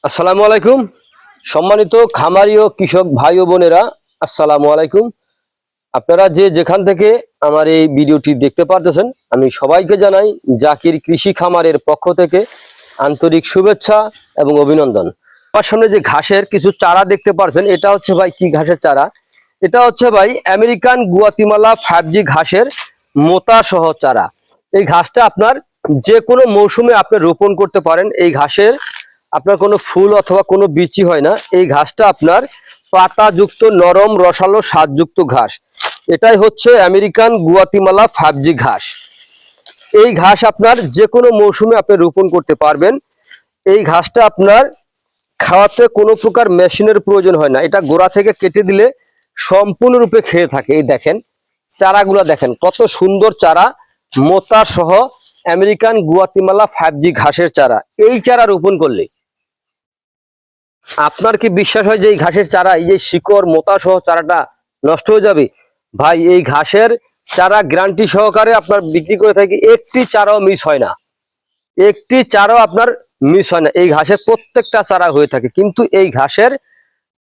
আসসালামু আলাইকুম। সম্মানিত খামারি ও কৃষক ভাই ও বোনেরা, আসসালামু আলাইকুম। আপনারা যে যেখান থেকে আমার এই ভিডিওটি দেখতে পারতেছেন, আমি সবাইকে জানাই জাকির কৃষি খামারের পক্ষ থেকে আন্তরিক শুভেচ্ছা এবং অভিনন্দন। আমার সামনে যে ঘাসের কিছু চারা দেখতে পাচ্ছেন, এটা হচ্ছে ভাই কি ঘাসের চারা? এটা হচ্ছে ভাই আমেরিকান গুয়াতিমালা 5G ঘাসের মোটা সহ চারা। এই ঘাসটা আপনার যে কোনো মৌসুমে আপনি রোপণ করতে পারেন। এই ঘাসের আপনার কোনো ফুল অথবা কোনো বিচি হয় না। এই ঘাসটা আপনার পাতাযুক্ত নরম রসালো স্বাদযুক্ত ঘাস। এটাই হচ্ছে আমেরিকান গুয়াতিমালা 5G ঘাস। এই ঘাস আপনার যে কোনো মৌসুমে আপনি রোপণ করতে পারবেন। এই ঘাসটা আপনার খাওয়াতে কোনো প্রকার মেশিনের প্রয়োজন হয় না। এটা গোড়া থেকে কেটে দিলে সম্পূর্ণরূপে খেয়ে থাকে। এই দেখেন চারাগুলা, দেখেন কত সুন্দর চারা, মোটা সহ আমেরিকান গুয়াতিমালা 5G ঘাসের চারা। এই চারা রোপণ করলে আপনার কি বিশ্বাস হয় যে এই ঘাসের চারা, এই যে শিকড় মোটা সহ চারাটা নষ্ট হয়ে যাবে? ভাই, এই ঘাসের চারা গ্যারান্টি সহকারে আপনার বিক্রি করে থাকি। একটি চারাও মিস হয় না, একটি চারাও আপনার মিস হয় না। এই ঘাসের প্রত্যেকটা চারা হয়ে থাকে। কিন্তু এই ঘাসের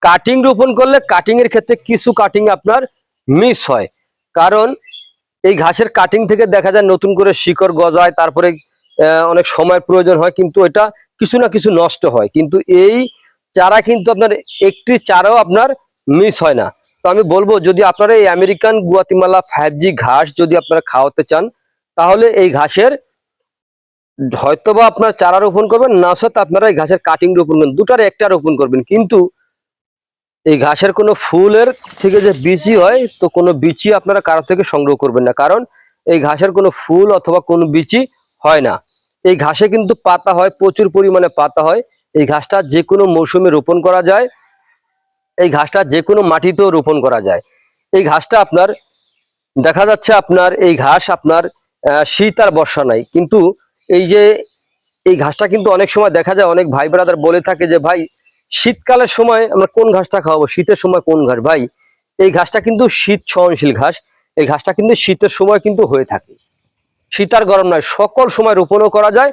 কাটিং রোপণ করলে কাটিং এর ক্ষেত্রে কিছু কাটিং আপনার মিস হয়। কারণ এই ঘাসের কাটিং থেকে দেখা যায় নতুন করে শিকড় গজায়, তারপরে অনেক সময় প্রয়োজন হয়, কিন্তু এটা কিছু না কিছু নষ্ট হয়। কিন্তু এই চারা কিন্তু আপনার একটি চারাও আপনার মিস হয় না। তো আমি বলবো, যদি আপনারা এই আমেরিকান গুয়াতিমালা 5G ঘাস যদি আপনারা খাওয়াতে চান, তাহলে এই ঘাসের হয়তোবা আপনার চারা রোপণ করবেন, না সত্ত্বে আপনারা এই ঘাসের কাটিং রোপণ করবেন, দুটার একটা রোপণ করবেন। কিন্তু এই ঘাসের কোনো ফুলের থেকে যে বিচি হয়, তো কোনো বিচি আপনারা কারো থেকে সংগ্রহ করবেন না। কারণ এই ঘাসের কোনো ফুল অথবা কোনো বিচি হয় না। এই ঘাসে কিন্তু পাতা হয়, প্রচুর পরিমাণে পাতা হয়। এই ঘাসটা যে কোনো মৌসুমে রোপণ করা যায়। এই ঘাসটা যে কোনো মাটিতেও রোপণ করা যায়। এই ঘাসটা আপনার দেখা যাচ্ছে, আপনার এই ঘাস আপনার শীত আর বর্ষা নাই। কিন্তু এই যে এই ঘাসটা কিন্তু অনেক সময় দেখা যায়, অনেক ভাই ব্রাদার বলে থাকে যে ভাই, শীতকালের সময় আমরা কোন ঘাসটা খাওয়াবো, শীতের সময় কোন ঘাস? ভাই, এই ঘাসটা কিন্তু শীত সহনশীল ঘাস। এই ঘাসটা কিন্তু শীতের সময় কিন্তু হয়ে থাকে। শীত আর গরম নয়, সকল সময় রোপণও করা যায়,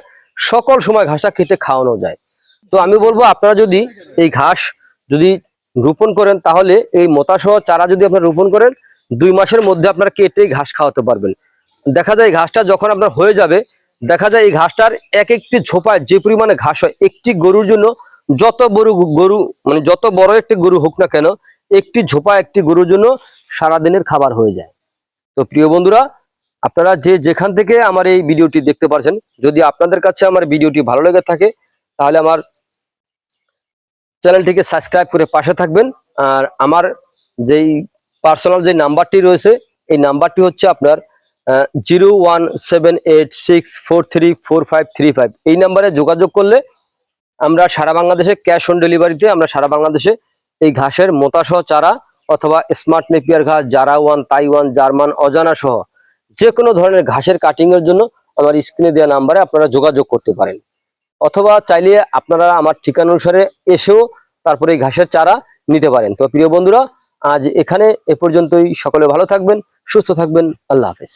সকল সময় ঘাসটা কেটে খাওয়ানো যায়। তো আমি বলবো, আপনারা যদি এই ঘাস যদি রোপণ করেন, তাহলে এই মোটাসহ চারা যদি আপনারা রোপণ করেন, 2 মাসের মধ্যে আপনারা কেটে ঘাস খাওয়াতে পারবেন। দেখা যায় এই ঘাসটা যখন আপনার হয়ে যাবে, দেখা যায় এই ঘাসটার এক একটি ঝোপায় যে পরিমাণে ঘাস হয়, একটি গরুর জন্য, যত বড় গরু মানে যত বড় একটি গরু হোক না কেন, একটি ঝোপা একটি গরুর জন্য সারাদিনের খাবার হয়ে যায়। তো প্রিয় বন্ধুরা, আপনারা যে যেখান থেকে আমার এই ভিডিওটি দেখতে পারছেন, যদি আপনাদের কাছে আমার ভিডিওটি ভালো লেগে থাকে, তাহলে আমার চ্যানেলটিকে সাবস্ক্রাইব করে পাশে থাকবেন। আর আমার যেই পার্সোনাল যে নাম্বারটি রয়েছে, এই নাম্বারটি হচ্ছে আপনার 01786434535। এই নাম্বারে যোগাযোগ করলে আমরা সারা বাংলাদেশে ক্যাশ অন ডেলিভারিতে আমরা সারা বাংলাদেশে এই ঘাসের মোটাসহ চারা অথবা স্মার্ট নেপিয়ার ঘাস, জারা 1, তাইওয়ান, জার্মান, অজানা সহ যে কোনো ধরনের ঘাসের কাটিং এর জন্য আমার স্ক্রিনে দেওয়া নাম্বারে আপনারা যোগাযোগ করতে পারেন। অথবা চাইলে আপনারা আমার ঠিকানা অনুসারে এসেও তারপরে এই ঘাসের চারা নিতে পারেন। তো প্রিয় বন্ধুরা, আজ এখানে এ পর্যন্তই। সকলে ভালো থাকবেন, সুস্থ থাকবেন। আল্লাহ হাফেজ।